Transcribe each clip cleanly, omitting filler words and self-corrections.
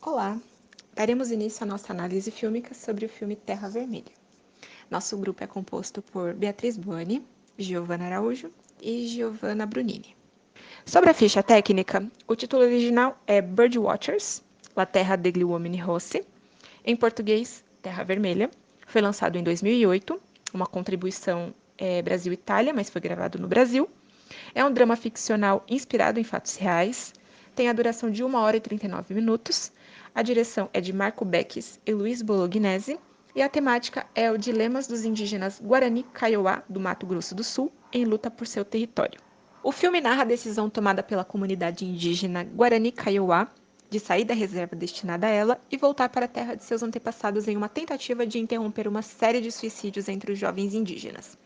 Olá! Daremos início à nossa análise fílmica sobre o filme Terra Vermelha. Nosso grupo é composto por Beatriz Buoni, Giovanna Araújo e Giovanna Brunini. Sobre a ficha técnica, o título original é Birdwatchers, La Terra degli Uomini Rossi. Em português, Terra Vermelha. Foi lançado em 2008, uma contribuição Brasil-Itália, mas foi gravado no Brasil. É um drama ficcional inspirado em fatos reais. Tem a duração de 1 hora e 39 minutos. A direção é de Marco Beckis e Luiz Bolognese. E a temática é o dilemas dos indígenas Guarani Kaiowá, do Mato Grosso do Sul, em luta por seu território. O filme narra a decisão tomada pela comunidade indígena Guarani Kaiowá de sair da reserva destinada a ela e voltar para a terra de seus antepassados em uma tentativa de interromper uma série de suicídios entre os jovens indígenas.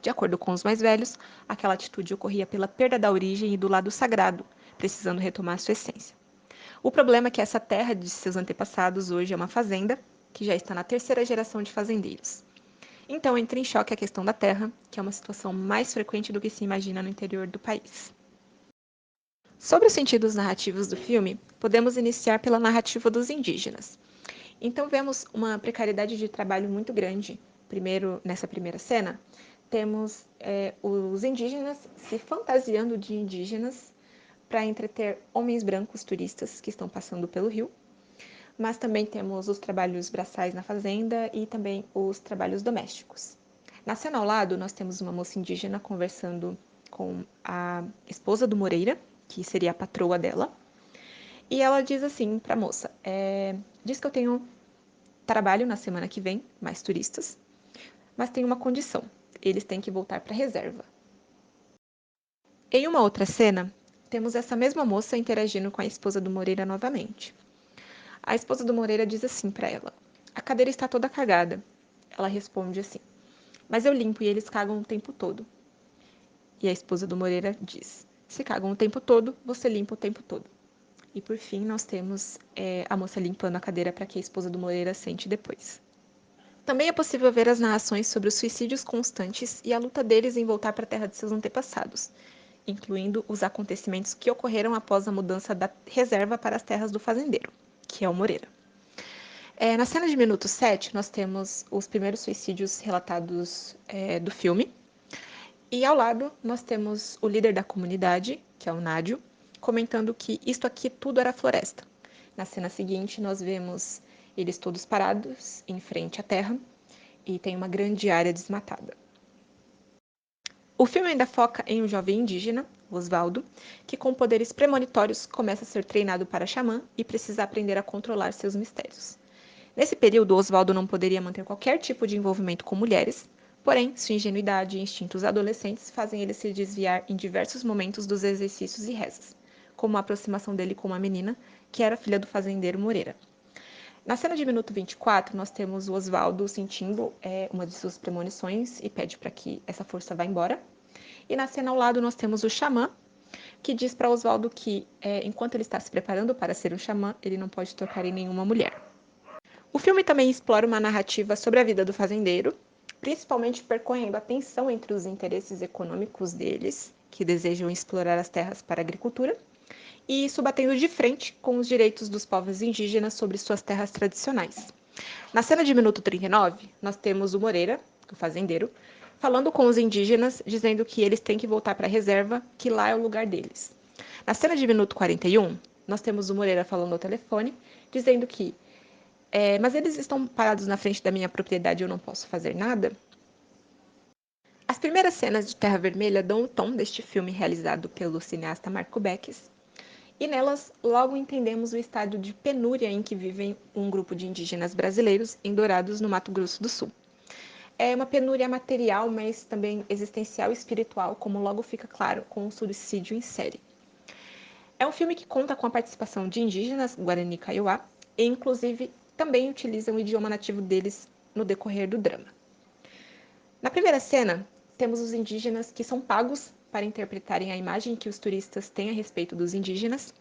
De acordo com os mais velhos, aquela atitude ocorria pela perda da origem e do lado sagrado, precisando retomar sua essência. O problema é que essa terra de seus antepassados hoje é uma fazenda, que já está na 3ª geração de fazendeiros. Então entra em choque a questão da terra, que é uma situação mais frequente do que se imagina no interior do país. Sobre os sentidos narrativos do filme, podemos iniciar pela narrativa dos indígenas. Então vemos uma precariedade de trabalho muito grande. Primeiro, nessa primeira cena, temos os indígenas se fantasiando de indígenas para entreter homens brancos turistas que estão passando pelo rio. Mas também temos os trabalhos braçais na fazenda e também os trabalhos domésticos. Na cena ao lado, nós temos uma moça indígena conversando com a esposa do Moreira, que seria a patroa dela. E ela diz assim para a moça, diz que eu tenho trabalho na semana que vem, mais turistas, mas tem uma condição, eles têm que voltar para a reserva. Em uma outra cena, temos essa mesma moça interagindo com a esposa do Moreira novamente. A esposa do Moreira diz assim para ela, a cadeira está toda cagada. Ela responde assim, mas eu limpo e eles cagam o tempo todo. E a esposa do Moreira diz, se cagam o tempo todo, você limpa o tempo todo. E por fim, nós temos a moça limpando a cadeira para que a esposa do Moreira sente depois. Também é possível ver as narrações sobre os suicídios constantes e a luta deles em voltar para a terra de seus antepassados, incluindo os acontecimentos que ocorreram após a mudança da reserva para as terras do fazendeiro, que é o Moreira. Na cena de minuto 7, nós temos os primeiros suicídios relatados do filme. E ao lado, nós temos o líder da comunidade, que é o Nádio, comentando que isto aqui tudo era floresta. Na cena seguinte, nós vemos eles todos parados em frente à terra e tem uma grande área desmatada. O filme ainda foca em um jovem indígena, Osvaldo, que com poderes premonitórios começa a ser treinado para xamã e precisa aprender a controlar seus mistérios. Nesse período, Osvaldo não poderia manter qualquer tipo de envolvimento com mulheres, porém, sua ingenuidade e instintos adolescentes fazem ele se desviar em diversos momentos dos exercícios e rezas, como a aproximação dele com uma menina, que era filha do fazendeiro Moreira. Na cena de minuto 24, nós temos o Osvaldo sentindo uma de suas premonições e pede para que essa força vá embora. E na cena ao lado, nós temos o xamã, que diz para Osvaldo que, enquanto ele está se preparando para ser um xamã, ele não pode tocar em nenhuma mulher. O filme também explora uma narrativa sobre a vida do fazendeiro, principalmente percorrendo a tensão entre os interesses econômicos deles, que desejam explorar as terras para a agricultura, e isso batendo de frente com os direitos dos povos indígenas sobre suas terras tradicionais. Na cena de minuto 39, nós temos o Moreira, o fazendeiro, falando com os indígenas, dizendo que eles têm que voltar para a reserva, que lá é o lugar deles. Na cena de minuto 41, nós temos o Moreira falando ao telefone, dizendo que mas eles estão parados na frente da minha propriedade e eu não posso fazer nada? As primeiras cenas de Terra Vermelha dão o tom deste filme realizado pelo cineasta Marco Beckis, e nelas logo entendemos o estado de penúria em que vivem um grupo de indígenas brasileiros em Dourados, no Mato Grosso do Sul. É uma penúria material, mas também existencial e espiritual, como logo fica claro com o suicídio em série. É um filme que conta com a participação de indígenas Guarani Kaiowá e, inclusive, também utilizam o idioma nativo deles no decorrer do drama. Na primeira cena, temos os indígenas que são pagos para interpretarem a imagem que os turistas têm a respeito dos indígenas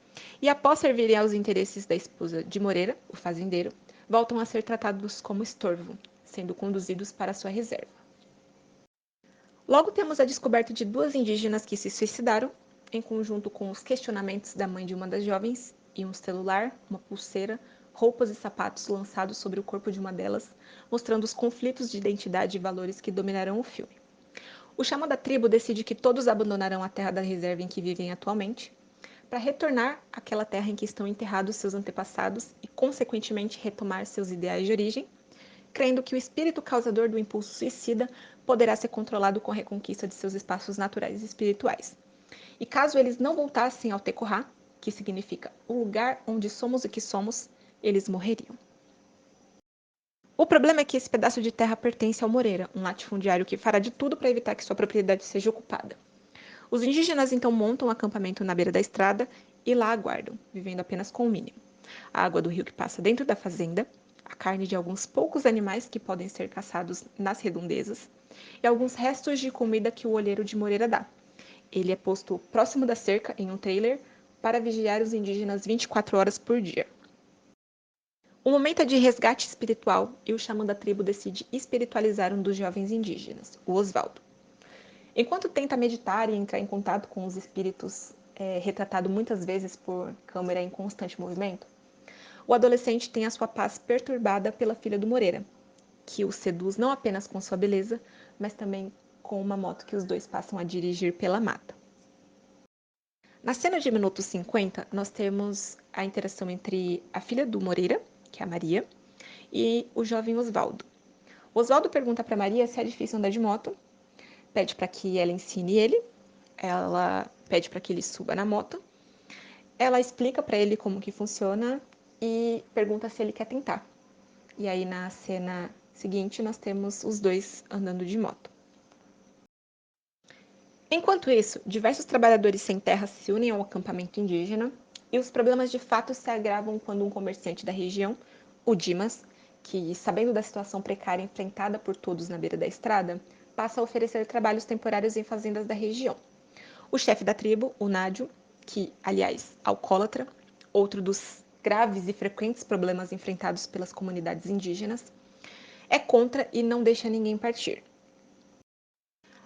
e, após servirem aos interesses da esposa de Moreira, o fazendeiro, voltam a ser tratados como estorvo, sendo conduzidos para sua reserva. Logo temos a descoberta de 2 indígenas que se suicidaram, em conjunto com os questionamentos da mãe de uma das jovens, e um celular, uma pulseira, roupas e sapatos lançados sobre o corpo de uma delas, mostrando os conflitos de identidade e valores que dominarão o filme. O Xamã da tribo decide que todos abandonarão a terra da reserva em que vivem atualmente, para retornar àquela terra em que estão enterrados seus antepassados e, consequentemente, retomar seus ideais de origem, crendo que o espírito causador do impulso suicida poderá ser controlado com a reconquista de seus espaços naturais e espirituais. E caso eles não voltassem ao Tecorá, que significa o lugar onde somos o que somos, eles morreriam. O problema é que esse pedaço de terra pertence ao Moreira, um latifundiário que fará de tudo para evitar que sua propriedade seja ocupada. Os indígenas então montam um acampamento na beira da estrada e lá aguardam, vivendo apenas com o mínimo. A água do rio que passa dentro da fazenda, a carne de alguns poucos animais que podem ser caçados nas redondezas e alguns restos de comida que o olheiro de Moreira dá. Ele é posto próximo da cerca em um trailer para vigiar os indígenas 24 horas por dia. O momento é de resgate espiritual e o xamã da tribo decide espiritualizar um dos jovens indígenas, o Osvaldo. Enquanto tenta meditar e entrar em contato com os espíritos, retratado muitas vezes por câmera em constante movimento, o adolescente tem a sua paz perturbada pela filha do Moreira, que o seduz não apenas com sua beleza, mas também com uma moto que os dois passam a dirigir pela mata. Na cena de minuto 50, nós temos a interação entre a filha do Moreira, que é a Maria, e o jovem Osvaldo. O Osvaldo pergunta para Maria se é difícil andar de moto, pede para que ela ensine ele, ela pede para que ele suba na moto, ela explica para ele como que funciona e pergunta se ele quer tentar. E aí na cena seguinte nós temos os dois andando de moto. Enquanto isso, diversos trabalhadores sem terra se unem ao acampamento indígena e os problemas de fato se agravam quando um comerciante da região, o Dimas, que, sabendo da situação precária enfrentada por todos na beira da estrada, passa a oferecer trabalhos temporários em fazendas da região. O chefe da tribo, o Nádio, que, aliás, alcoólatra, outro dos graves e frequentes problemas enfrentados pelas comunidades indígenas, é contra e não deixa ninguém partir.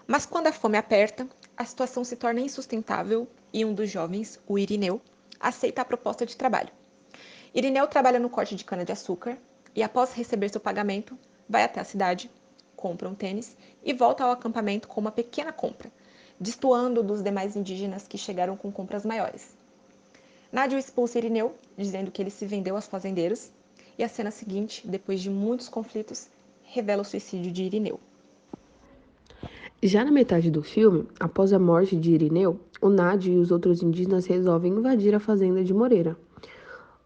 Mas quando a fome aperta, a situação se torna insustentável e um dos jovens, o Irineu, aceita a proposta de trabalho. Irineu trabalha no corte de cana-de-açúcar e, após receber seu pagamento, vai até a cidade, compra um tênis e volta ao acampamento com uma pequena compra, destoando dos demais indígenas que chegaram com compras maiores. Nádio expulsa Irineu, dizendo que ele se vendeu aos fazendeiros, e a cena seguinte, depois de muitos conflitos, revela o suicídio de Irineu. Já na metade do filme, após a morte de Irineu, o Nádio e os outros indígenas resolvem invadir a fazenda de Moreira.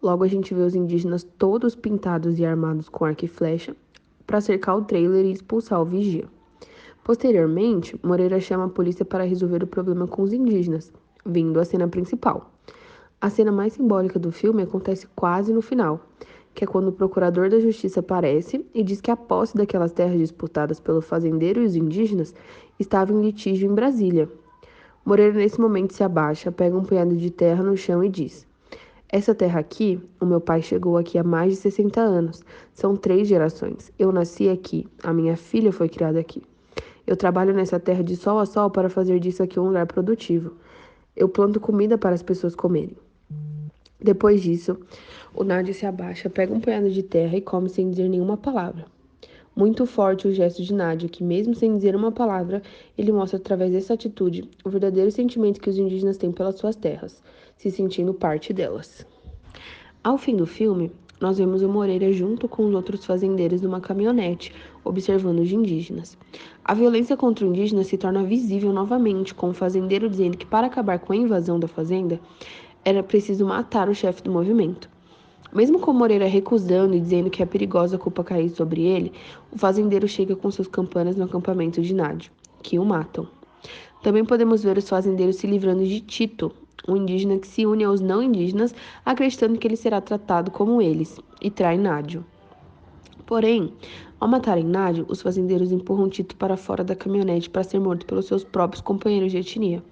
Logo a gente vê os indígenas todos pintados e armados com arco e flecha para cercar o trailer e expulsar o vigia. Posteriormente, Moreira chama a polícia para resolver o problema com os indígenas, vindo à cena principal. A cena mais simbólica do filme acontece quase no final, que é quando o procurador da justiça aparece e diz que a posse daquelas terras disputadas pelo fazendeiro e os indígenas estava em litígio em Brasília. Moreira nesse momento se abaixa, pega um punhado de terra no chão e diz: essa terra aqui, o meu pai chegou aqui há mais de 60 anos. São 3 gerações. Eu nasci aqui, a minha filha foi criada aqui. Eu trabalho nessa terra de sol a sol para fazer disso aqui um lugar produtivo. Eu planto comida para as pessoas comerem. Depois disso, o Nádio se abaixa, pega um punhado de terra e come sem dizer nenhuma palavra. Muito forte o gesto de Nádio, que mesmo sem dizer uma palavra, ele mostra através dessa atitude o verdadeiro sentimento que os indígenas têm pelas suas terras, se sentindo parte delas. Ao fim do filme, nós vemos o Moreira junto com os outros fazendeiros numa caminhonete, observando os indígenas. A violência contra o indígena se torna visível novamente, com o fazendeiro dizendo que para acabar com a invasão da fazenda, era preciso matar o chefe do movimento. Mesmo com Moreira recusando e dizendo que é perigosa a culpa cair sobre ele, o fazendeiro chega com suas campanas no acampamento de Nádio, que o matam. Também podemos ver os fazendeiros se livrando de Tito, um indígena que se une aos não indígenas, acreditando que ele será tratado como eles, e trai Nádio. Porém, ao matarem Nádio, os fazendeiros empurram Tito para fora da caminhonete para ser morto pelos seus próprios companheiros de etnia.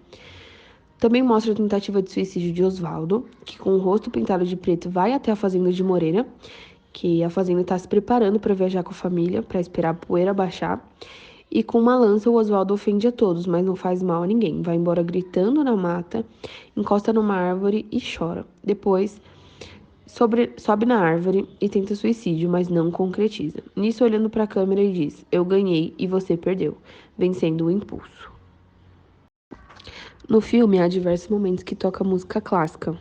Também mostra a tentativa de suicídio de Osvaldo, que com o rosto pintado de preto vai até a fazenda de Moreira, que a fazenda está se preparando para viajar com a família, para esperar a poeira baixar. E com uma lança o Osvaldo ofende a todos, mas não faz mal a ninguém. Vai embora gritando na mata, encosta numa árvore e chora. Depois, Sobe na árvore e tenta suicídio, mas não concretiza. Nisso, olhando para a câmera e diz: Eu ganhei e você perdeu, vencendo o impulso. No filme, há diversos momentos que toca música clássica,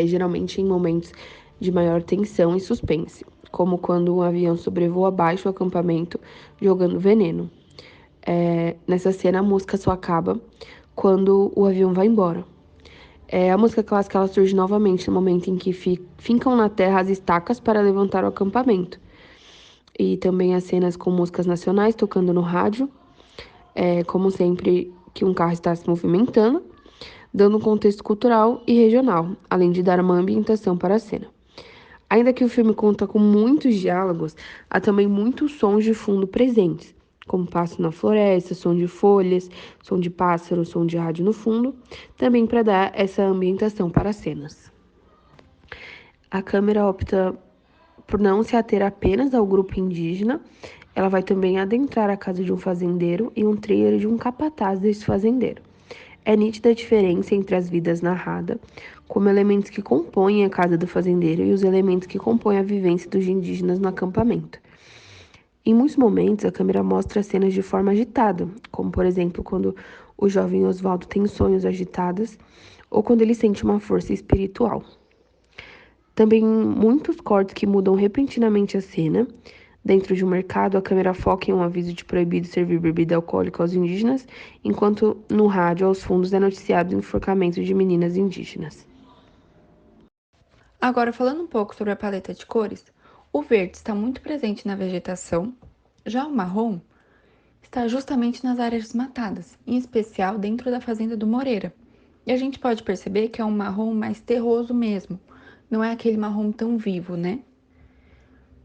geralmente em momentos de maior tensão e suspense, como quando um avião sobrevoa abaixo do acampamento jogando veneno. Nessa cena, a música só acaba quando o avião vai embora. A música clássica ela surge novamente no momento em que fincam na terra as estacas para levantar o acampamento. E também as cenas com músicas nacionais tocando no rádio, como sempre que um carro está se movimentando, dando um contexto cultural e regional, além de dar uma ambientação para a cena. Ainda que o filme conta com muitos diálogos, há também muitos sons de fundo presentes, como passo na floresta, som de folhas, som de pássaro, som de rádio no fundo, também para dar essa ambientação para as cenas. A câmera opta por não se ater apenas ao grupo indígena, ela vai também adentrar a casa de um fazendeiro e um trailer de um capataz desse fazendeiro. É nítida a diferença entre as vidas narradas, como elementos que compõem a casa do fazendeiro e os elementos que compõem a vivência dos indígenas no acampamento. Em muitos momentos, a câmera mostra cenas de forma agitada, como por exemplo quando o jovem Oswaldo tem sonhos agitados ou quando ele sente uma força espiritual. Também muitos cortes que mudam repentinamente a cena. Dentro de um mercado, a câmera foca em um aviso de proibido servir bebida alcoólica aos indígenas, enquanto no rádio, aos fundos, é noticiado o enforcamento de meninas indígenas. Agora, falando um pouco sobre a paleta de cores, o verde está muito presente na vegetação, já o marrom está justamente nas áreas desmatadas, em especial dentro da fazenda do Moreira. E a gente pode perceber que é um marrom mais terroso mesmo, não é aquele marrom tão vivo, né?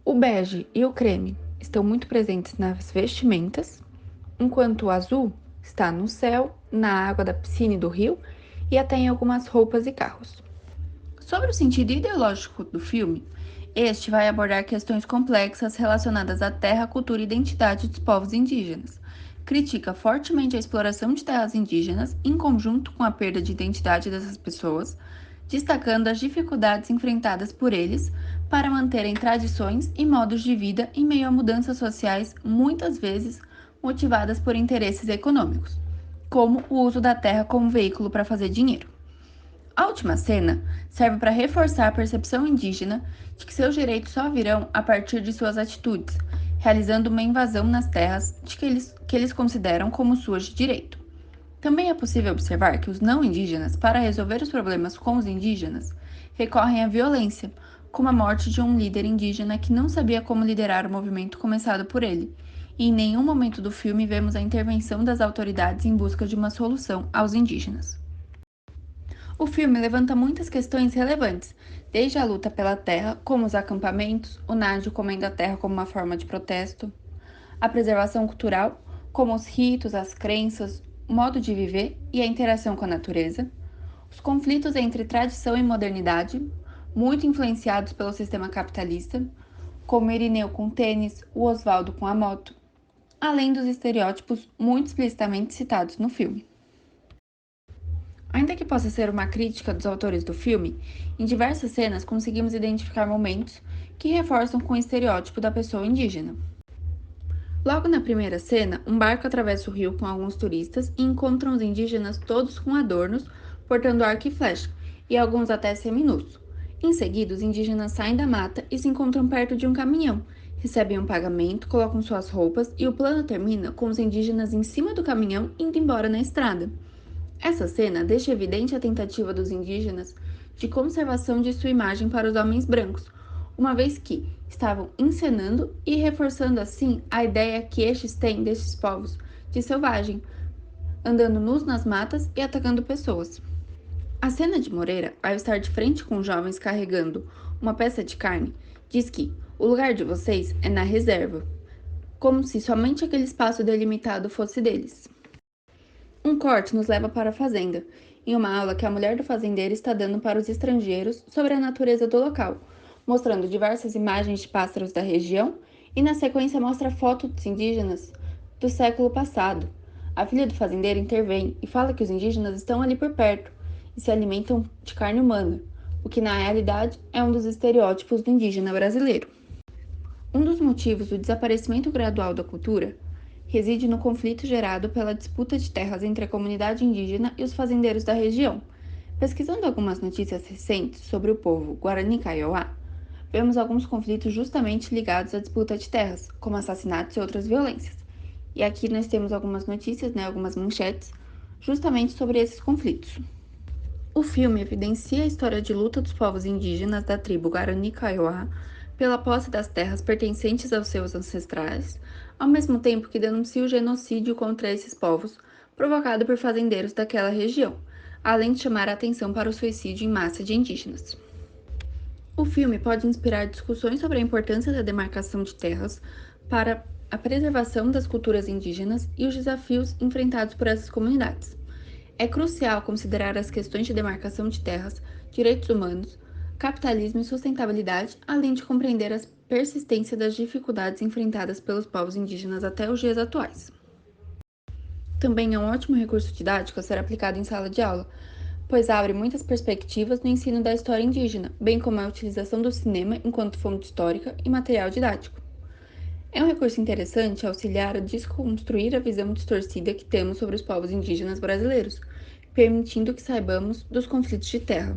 O bege e o creme estão muito presentes nas vestimentas, enquanto o azul está no céu, na água da piscina e do rio e até em algumas roupas e carros. Sobre o sentido ideológico do filme, este vai abordar questões complexas relacionadas à terra, cultura e identidade dos povos indígenas. Critica fortemente a exploração de terras indígenas em conjunto com a perda de identidade dessas pessoas, destacando as dificuldades enfrentadas por eles para manterem tradições e modos de vida em meio a mudanças sociais muitas vezes motivadas por interesses econômicos, como o uso da terra como veículo para fazer dinheiro. A última cena serve para reforçar a percepção indígena de que seus direitos só virão a partir de suas atitudes, realizando uma invasão nas terras que eles consideram como suas de direito. Também é possível observar que os não indígenas, para resolver os problemas com os indígenas, recorrem à violência, como a morte de um líder indígena que não sabia como liderar o movimento começado por ele. E em nenhum momento do filme vemos a intervenção das autoridades em busca de uma solução aos indígenas. O filme levanta muitas questões relevantes, desde a luta pela terra, como os acampamentos, o nádio comendo a terra como uma forma de protesto, a preservação cultural, como os ritos, as crenças, o modo de viver e a interação com a natureza, os conflitos entre tradição e modernidade, muito influenciados pelo sistema capitalista, como Irineu com tênis, o Oswaldo com a moto, além dos estereótipos muito explicitamente citados no filme. Ainda que possa ser uma crítica dos autores do filme, em diversas cenas conseguimos identificar momentos que reforçam com o estereótipo da pessoa indígena. Logo na primeira cena, um barco atravessa o rio com alguns turistas e encontram os indígenas todos com adornos, portando arco e flecha, e alguns até seminus. Em seguida, os indígenas saem da mata e se encontram perto de um caminhão, recebem um pagamento, colocam suas roupas e o plano termina com os indígenas em cima do caminhão indo embora na estrada. Essa cena deixa evidente a tentativa dos indígenas de conservação de sua imagem para os homens brancos, uma vez que estavam encenando e reforçando assim a ideia que estes têm destes povos de selvagem, andando nus nas matas e atacando pessoas. A cena de Moreira, ao estar de frente com jovens carregando uma peça de carne, diz que o lugar de vocês é na reserva, como se somente aquele espaço delimitado fosse deles. Um corte nos leva para a fazenda, em uma aula que a mulher do fazendeiro está dando para os estrangeiros sobre a natureza do local, mostrando diversas imagens de pássaros da região e na sequência mostra fotos dos indígenas do século passado. A filha do fazendeiro intervém e fala que os indígenas estão ali por perto e se alimentam de carne humana, o que na realidade é um dos estereótipos do indígena brasileiro. Um dos motivos do desaparecimento gradual da cultura reside no conflito gerado pela disputa de terras entre a comunidade indígena e os fazendeiros da região. Pesquisando algumas notícias recentes sobre o povo Guarani Kaiowá, vemos alguns conflitos justamente ligados à disputa de terras, como assassinatos e outras violências. E aqui nós temos algumas notícias, algumas manchetes, justamente sobre esses conflitos. O filme evidencia a história de luta dos povos indígenas da tribo Guarani Kaiowá pela posse das terras pertencentes aos seus ancestrais, ao mesmo tempo que denuncia o genocídio contra esses povos provocado por fazendeiros daquela região, além de chamar a atenção para o suicídio em massa de indígenas. O filme pode inspirar discussões sobre a importância da demarcação de terras para a preservação das culturas indígenas e os desafios enfrentados por essas comunidades. É crucial considerar as questões de demarcação de terras, direitos humanos, capitalismo e sustentabilidade, além de compreender a persistência das dificuldades enfrentadas pelos povos indígenas até os dias atuais. Também é um ótimo recurso didático a ser aplicado em sala de aula, pois abre muitas perspectivas no ensino da história indígena, bem como a utilização do cinema enquanto fonte histórica e material didático. É um recurso interessante auxiliar a desconstruir a visão distorcida que temos sobre os povos indígenas brasileiros, permitindo que saibamos dos conflitos de terra.